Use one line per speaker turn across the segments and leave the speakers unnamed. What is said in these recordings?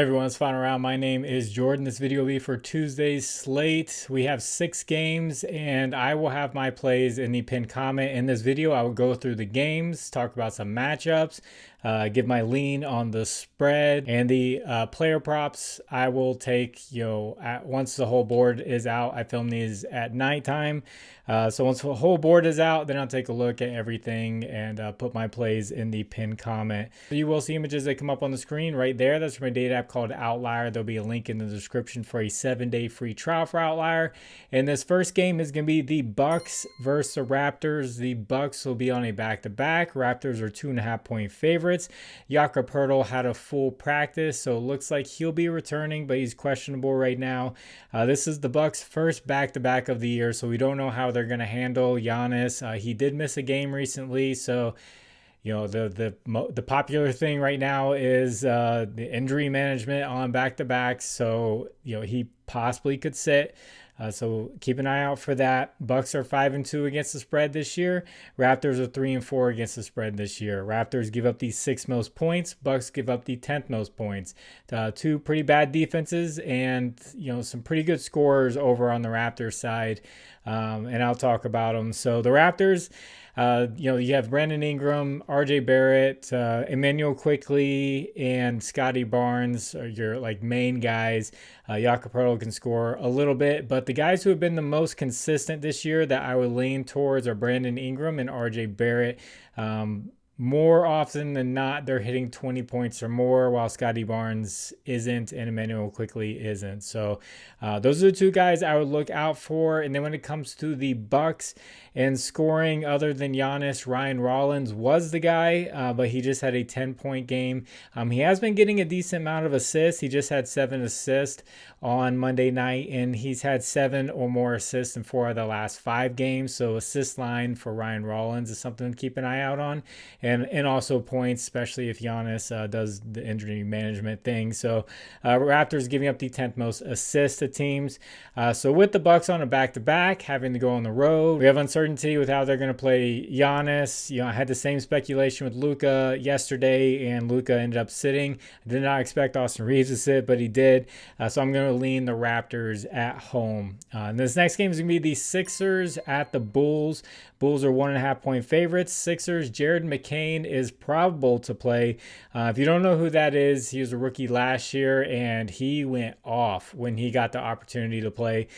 Everyone's fun around. My name is Jordan. This video will be for Tuesday's slate. We have 6 games and I will have my plays in the pinned comment. In this video, I will go through the games, talk about some matchups, give my lean on the spread and the player props. I will take, once the whole board is out. I film these at nighttime. So once the whole board is out, then I'll take a look at everything and put my plays in the pinned comment. You will see images that come up on the screen right there. That's from a data app called Outlier. There'll be a link in the description for a 7-day free trial for Outlier. And this first game is going to be the Bucks versus the Raptors. The Bucks will be on a back-to-back. Raptors are 2.5-point favorites. Jakob Poeltl had a full practice, so it looks like he'll be returning, but he's questionable right now. This is the Bucks' first back-to-back of the year, so we don't know how they're going to handle Giannis. He did miss a game recently, so the popular thing right now is the injury management on back-to-backs. So he possibly could sit. So keep an eye out for that. Bucks are 5-2 against the spread this year. Raptors are 3-4 against the spread this year. Raptors give up the 6th most points. Bucks give up the 10th most points. Two pretty bad defenses and some pretty good scorers over on the Raptors side. And I'll talk about them. So the Raptors, you have Brandon Ingram, RJ Barrett, Emmanuel Quickly, and Scotty Barnes are your main guys. Jakob Poeltl can score a little bit, but the guys who have been the most consistent this year that I would lean towards are Brandon Ingram and RJ Barrett. More often than not, they're hitting 20 points or more, while Scotty Barnes isn't and Emmanuel Quickly isn't. So those are the two guys I would look out for. And then when it comes to the Bucks and scoring, other than Giannis, Ryan Rollins was the guy, but he just had a 10-point game. He has been getting a decent amount of assists. He just had 7 assists on Monday night, and he's had 7 or more assists in 4 of the last 5 games. So assist line for Ryan Rollins is something to keep an eye out on. And also points, especially if Giannis does the injury management thing. So Raptors giving up the 10th most assists to teams. So with the Bucks on a back-to-back, having to go on the road, we have uncertainty with how they're going to play Giannis. I had the same speculation with Luka yesterday, and Luka ended up sitting. I did not expect Austin Reeves to sit, but he did. So I'm going to lean the Raptors at home. And this next game is going to be the Sixers at the Bulls. Bulls are 1.5-point favorites. Sixers, Jared McCain is probable to play. If you don't know who that is, he was a rookie last year, and he went off when he got the opportunity to play.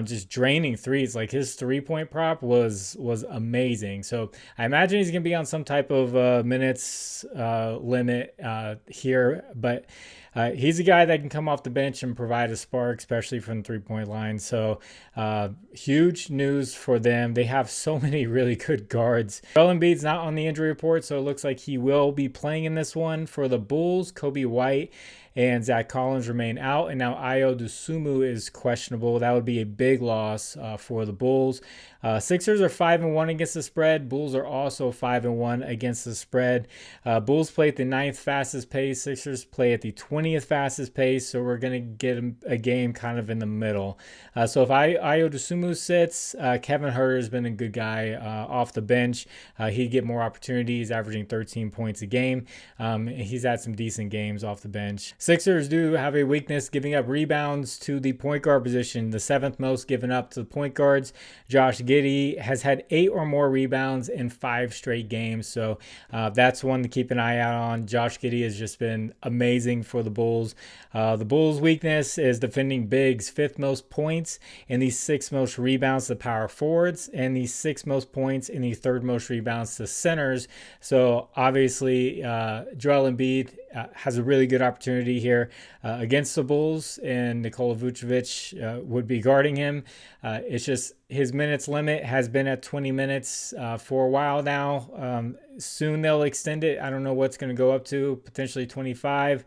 Just draining threes. His 3-point prop was amazing. So I imagine he's going to be on some type of minutes limit here, but he's a guy that can come off the bench and provide a spark, especially from the 3-point line. So huge news for them. They have so many really good guards. Joel Embiid's not on the injury report, so it looks like he will be playing in this one. For the Bulls, Kobe White and Zach Collins remain out, and now Ayo Dosunmu is questionable. That would be a big loss for the Bulls. Sixers are 5-1 against the spread. Bulls are also 5-1 against the spread. Bulls play at the 9th fastest pace. Sixers play at the 20th fastest pace, so we're going to get a game kind of in the middle. So if Ayo Dosunmu sits, Kevin Huerter has been a good guy off the bench. He'd get more opportunities, averaging 13 points a game. He's had some decent games off the bench. Sixers do have a weakness giving up rebounds to the point guard position, the 7th most given up to the point guards. Josh Giddey has had 8 or more rebounds in 5 straight games, so that's one to keep an eye out on. Josh Giddey has just been amazing for the Bulls. The Bulls' weakness is defending bigs, 5th most points and the 6th most rebounds to power forwards, and the 6th most points and the 3rd most rebounds to centers. So obviously Joel Embiid has a really good opportunity here against the Bulls, and Nikola Vucevic would be guarding him. It's just his minutes limit has been at 20 minutes for a while now. Soon they'll extend it. I don't know what's going to go up to, potentially 25.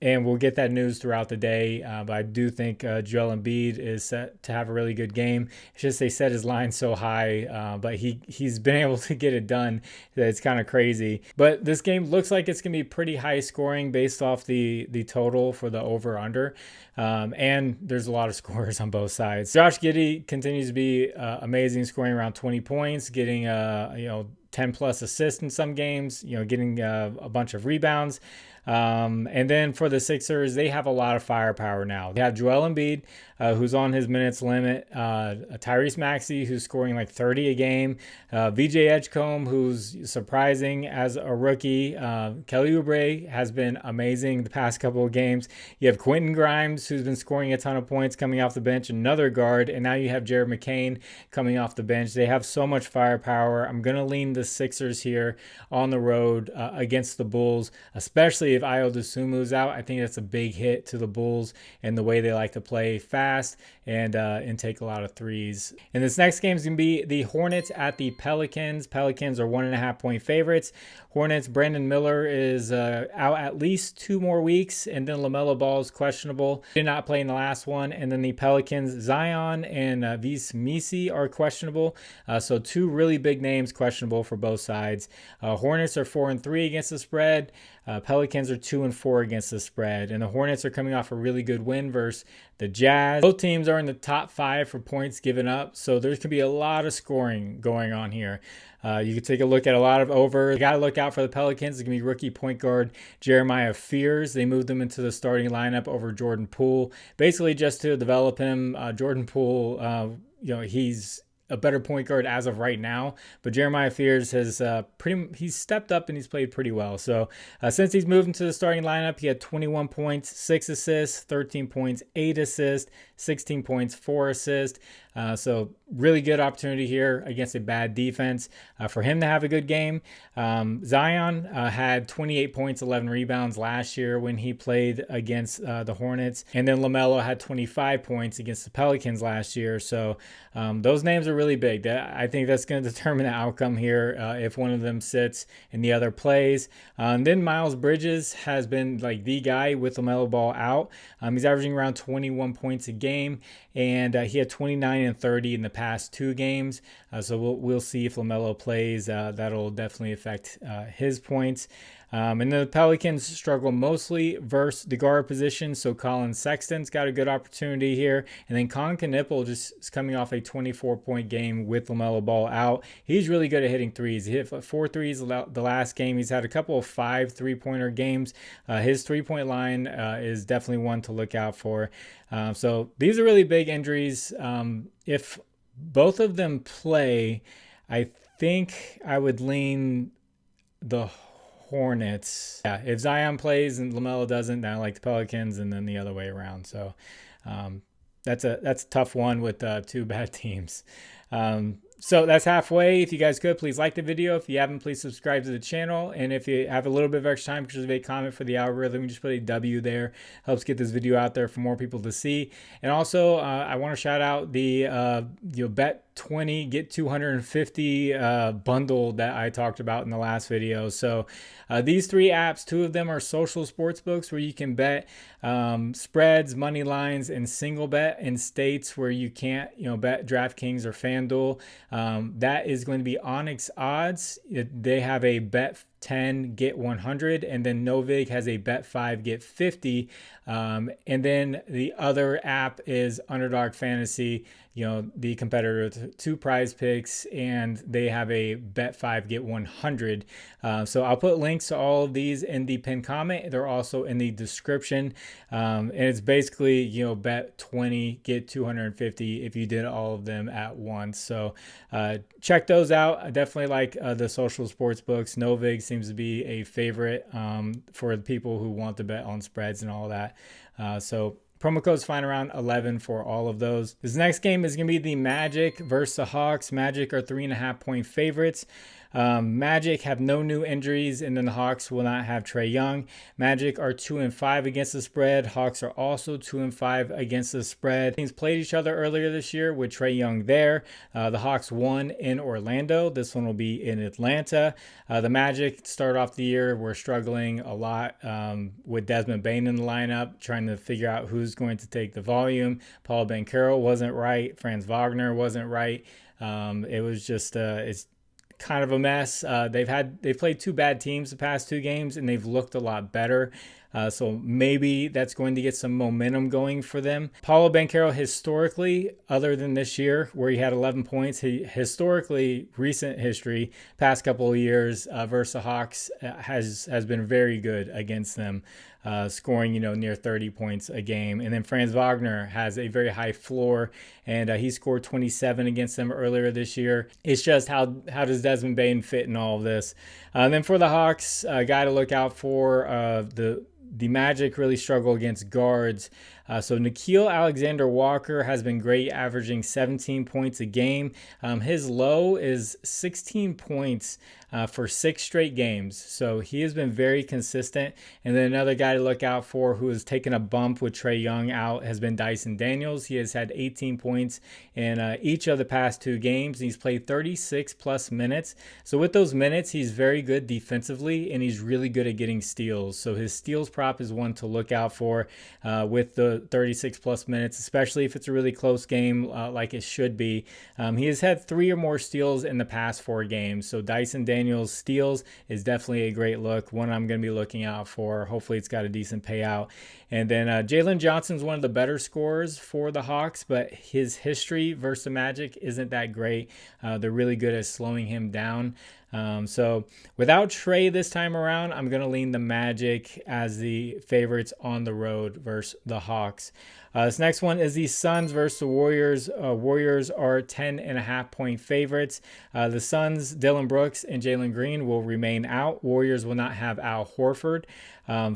And we'll get that news throughout the day. But I do think Joel Embiid is set to have a really good game. It's just they set his line so high, but he's been able to get it done. It's kind of crazy. But this game looks like it's going to be pretty high scoring based off the total for the over-under. And there's a lot of scores on both sides. Josh Giddey continues to be amazing, scoring around 20 points, getting 10 plus assists in some games, getting a bunch of rebounds. And then for the Sixers, they have a lot of firepower now. They have Joel Embiid, who's on his minutes limit, Tyrese Maxey, who's scoring like 30 a game, VJ Edgecombe, who's surprising as a rookie. Kelly Oubre has been amazing the past couple of games. You have Quentin Grimes, who's been scoring a ton of points coming off the bench, another guard, and now you have Jared McCain coming off the bench. They have so much firepower. I'm going to lean the Sixers here on the road against the Bulls, especially if Ayo Dosunmu's out. I think that's a big hit to the Bulls and the way they like to play fast and take a lot of threes. And this next game is going to be the Hornets at the Pelicans. Pelicans are 1.5-point favorites. Hornets, Brandon Miller is out at least 2 more weeks, and then LaMelo Ball is questionable. Did not play in the last one. And then the Pelicans, Zion and Vis Misi are questionable. So 2 really big names questionable for both sides. Hornets are 4-3 against the spread. Pelicans are 2-4 against the spread. And the Hornets are coming off a really good win versus the Jazz. Both teams are in the top 5 for points given up. So there's going to be a lot of scoring going on here. You can take a look at a lot of over. You got to look out for the Pelicans. It's going to be rookie point guard Jeremiah Fears. They moved him into the starting lineup over Jordan Poole, basically just to develop him. Jordan Poole, he's a better point guard as of right now, but Jeremiah Fears has he's stepped up and he's played pretty well. So since he's moved into the starting lineup, he had 21 points, 6 assists, 13 points, 8 assists, 16 points, 4 assists. So really good opportunity here against a bad defense for him to have a good game. Zion had 28 points, 11 rebounds last year when he played against the Hornets. And then LaMelo had 25 points against the Pelicans last year. So those names are really big. I think that's going to determine the outcome here if one of them sits and the other plays. And then Miles Bridges has been like the guy with LaMelo Ball out. He's averaging around 21 points a game, and he had 29 and 30 in the past 2 games. So we'll see if LaMelo plays. That'll definitely affect his points. And the Pelicans struggle mostly versus the guard position. So Colin Sexton's got a good opportunity here. And then Colin Knipple just is coming off a 24-point game with LaMelo Ball out. He's really good at hitting threes. He hit 4 threes the last game. He's had a couple of 5 3-pointer games. His 3-point line is definitely one to look out for. So these are really big injuries. If both of them play, I think I would lean the Hornets. Yeah, if Zion plays and LaMelo doesn't, then I like the Pelicans, and then the other way around. So that's a tough one with 2 bad teams. So that's halfway. If you guys could, please like the video. If you haven't, please subscribe to the channel. And if you have a little bit of extra time, just leave a comment for the algorithm. Just put a W there. Helps get this video out there for more people to see. And also, I want to shout out the Bet 20 get 250 bundle that I talked about in the last video. So these 3 apps, 2 of them are social sports books where you can bet spreads, money lines, and single bet in states where you can't bet DraftKings or Fanduel. That is going to be Onyx odds. They have a bet 10 get 100, and then Novig has a bet 5 get 50. And then the other app is Underdog Fantasy, the competitor to Prizepicks, and they have a bet 5 get 100. So I'll put links to all of these in the pinned comment. They're also in the description. And it's basically, bet 20 get 250 if you did all of them at once. So check those out. I definitely like the social sports books. Novig seems to be a favorite for the people who want to bet on spreads and all that. So promo code's fine around 11 for all of those. This next game is going to be the Magic versus the Hawks. Magic are 3.5-point favorites. Magic have no new injuries, and then the Hawks will not have Trae Young. Magic are 2-5 against the spread. Hawks are also 2-5 against the spread. Teams played each other earlier this year with Trae Young there. The Hawks won in Orlando. This one will be in Atlanta. The Magic start off the year. We're struggling a lot with Desmond Bane in the lineup, trying to figure out who's going to take the volume. Paul Banchero wasn't right. Franz Wagner wasn't right. It was just it's kind of a mess. They've played 2 bad teams the past 2 games, and they've looked a lot better. So maybe that's going to get some momentum going for them. Paolo Banchero, historically, other than this year where he had 11 points, he historically, recent history, past couple of years versus the Hawks has been very good against them. Scoring, near 30 points a game. And then Franz Wagner has a very high floor, and he scored 27 against them earlier this year. It's just how does Desmond Bane fit in all of this? And then for the Hawks, a guy to look out for, the Magic really struggle against guards. So Nickeil Alexander-Walker has been great, averaging 17 points a game. His low is 16 points for 6 straight games. So he has been very consistent. And then another guy to look out for who has taken a bump with Trae Young out has been Dyson Daniels. He has had 18 points in each of the past 2 games. He's played 36 plus minutes. So with those minutes, he's very good defensively, and he's really good at getting steals. So his steals prop is one to look out for with the 36 plus minutes, especially if it's a really close game like it should be. He has had 3 or more steals in the past 4 games. So Dyson Daniels steals is definitely a great look, one I'm going to be looking out for. Hopefully it's got a decent payout. And then Jalen Johnson's one of the better scorers for the Hawks, but his history versus the Magic isn't that great. They're really good at slowing him down. So without Trae this time around, I'm going to lean the Magic as the favorites on the road versus the Hawks. This next one is the Suns versus the Warriors. Warriors are 10.5 point favorites. The Suns, Dylan Brooks and Jalen Green will remain out. Warriors will not have Al Horford.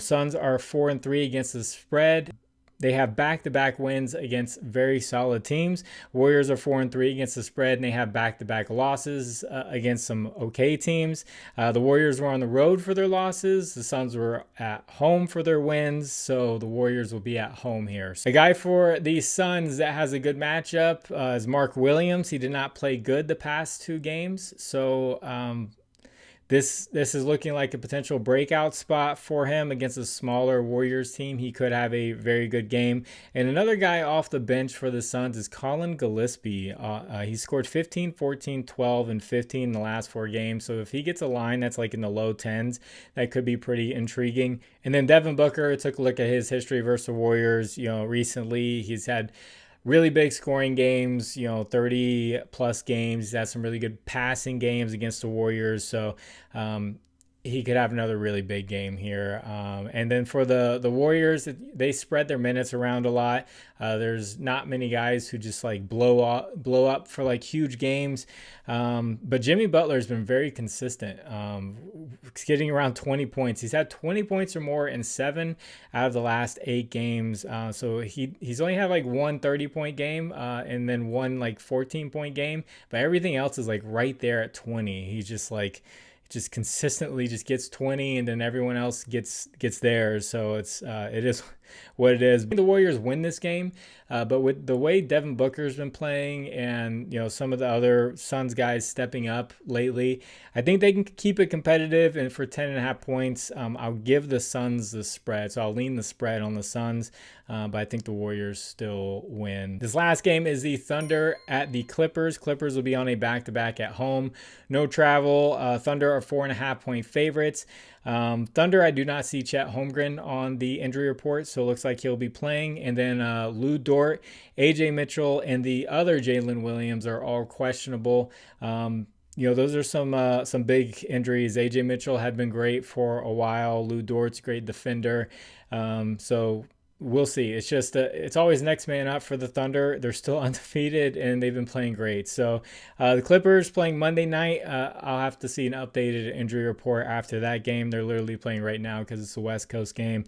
Suns are 4-3 against the spread. They have back-to-back wins against very solid teams. Warriors are 4-3 against the spread, and they have back-to-back losses against some okay teams. The Warriors were on the road for their losses. The Suns were at home for their wins, so the Warriors will be at home here. A guy for the Suns that has a good matchup is Mark Williams. He did not play good the past 2 games, so This is looking like a potential breakout spot for him against a smaller Warriors team. He could have a very good game. And another guy off the bench for the Suns is Colin Gillespie. He scored 15, 14, 12, and 15 in the last 4 games. So if he gets a line that's like in the low 10s, that could be pretty intriguing. And then Devin Booker, took a look at his history versus the Warriors. Recently he's had really big scoring games, 30 plus games. He's had some really good passing games against the Warriors. So he could have another really big game here. And then for the Warriors, they spread their minutes around a lot. There's not many guys who just like blow up for like huge games. But Jimmy Butler has been very consistent, getting around 20 points. He's had 20 points or more in 7 out of the last 8 games. So he's only had like one 30-point game and then one like 14-point game. But everything else is like right there at 20. He's just consistently just gets 20, and then everyone else gets theirs. So it is what it is. The Warriors win this game, but with the way Devin Booker's been playing and some of the other Suns guys stepping up lately, I think they can keep it competitive. And for 10.5 points, I'll give the Suns the spread. So I'll lean the spread on the Suns, but I think the Warriors still win. This last game is the Thunder at the Clippers. Clippers will be on a back-to-back at home. No travel. Thunder are 4.5 point favorites. Thunder, I do not see Chet Holmgren on the injury report, so it looks like he'll be playing. And then Lou Dort, AJ Mitchell, and the other Jalen Williams are all questionable. Those are some big injuries. AJ Mitchell had been great for a while. Lou Dort's a great defender. So we'll see. It's just it's always next man up for the Thunder. They're still undefeated, and they've been playing great. So the Clippers playing Monday night. I'll have to see an updated injury report after that game. They're literally playing right now because it's a West Coast game.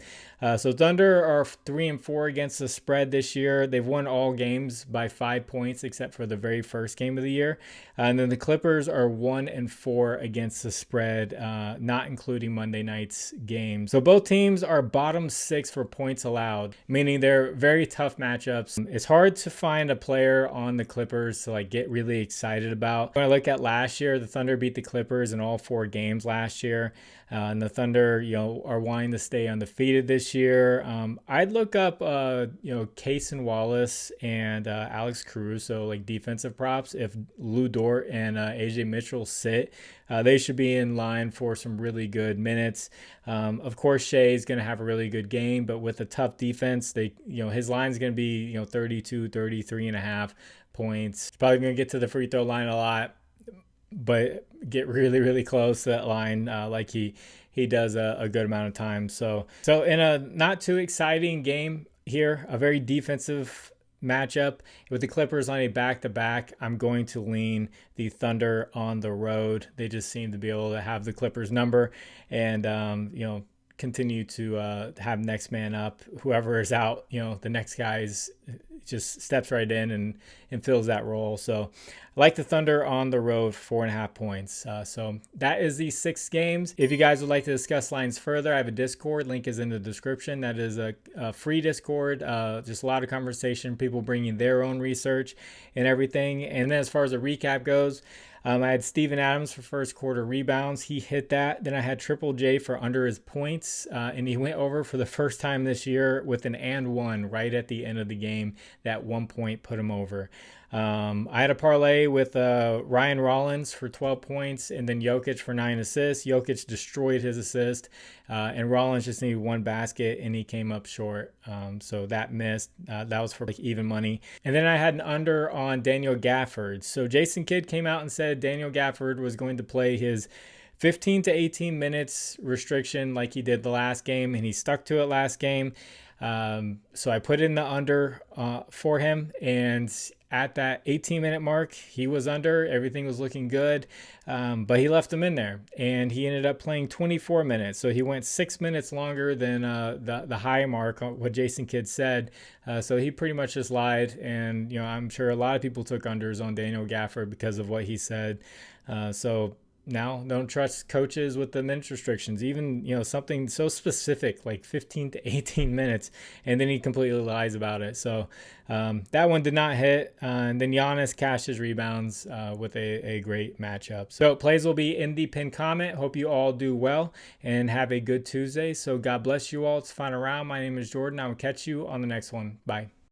So Thunder are 3-4 against the spread this year. They've won all games by 5 points except for the very first game of the year. And then the Clippers are 1-4 against the spread, not including Monday night's game. So both teams are bottom 6 for points allowed. out, meaning they're very tough matchups. It's hard to find a player on the Clippers to like get really excited about. When I look at last year, the Thunder beat the Clippers in all 4 games last year. And the Thunder, are wanting to stay undefeated this year. I'd look up, Cason Wallace and Alex Caruso, like defensive props. If Lou Dort and AJ Mitchell sit, they should be in line for some really good minutes. Of course, Shea is going to have a really good game, but with a tough defense, his line is going to be 32, 33 and a half points. He's probably going to get to the free throw line a lot, but get really, really close to that line like he does a good amount of times. So in a not too exciting game here, a very defensive matchup with the Clippers on a back-to-back, I'm going to lean the Thunder on the road. They just seem to be able to have the Clippers number and, continue to have next man up. Whoever is out, the next guy's just steps right in and fills that role. So I like the Thunder on the road, 4.5 points. So that is the 6 games. If you guys would like to discuss lines further, I have a Discord. Link is in the description. That is a free Discord. Just a lot of conversation, people bringing their own research and everything. And then as far as a recap goes, I had Steven Adams for first quarter rebounds. He hit that. Then I had Triple J for under his points. And he went over for the first time this year with an and one right at the end of the game. That 1 point put him over. I had a parlay with Ryan Rollins for 12 points and then Jokic for 9 assists. Jokic destroyed his assist, and Rollins just needed 1 basket and he came up short. So that missed. That was for like even money. And then I had an under on Daniel Gafford. So Jason Kidd came out and said Daniel Gafford was going to play his 15 to 18 minutes restriction like he did the last game, and he stuck to it last game. So I put in the under for him, and at that 18-minute mark, he was under. Everything was looking good, but he left him in there, and he ended up playing 24 minutes. So he went 6 minutes longer than the high mark, what Jason Kidd said. So he pretty much just lied, and I'm sure a lot of people took unders on Daniel Gafford because of what he said. So now don't trust coaches with the minutes restrictions, even something so specific like 15 to 18 minutes, and then he completely lies about it. So that one did not hit. And then Giannis cashed his rebounds with a great matchup. So plays will be in the pinned comment. Hope you all do well and have a good Tuesday. So God bless you all. It's final round. My name is Jordan. I will catch you on the next one. Bye.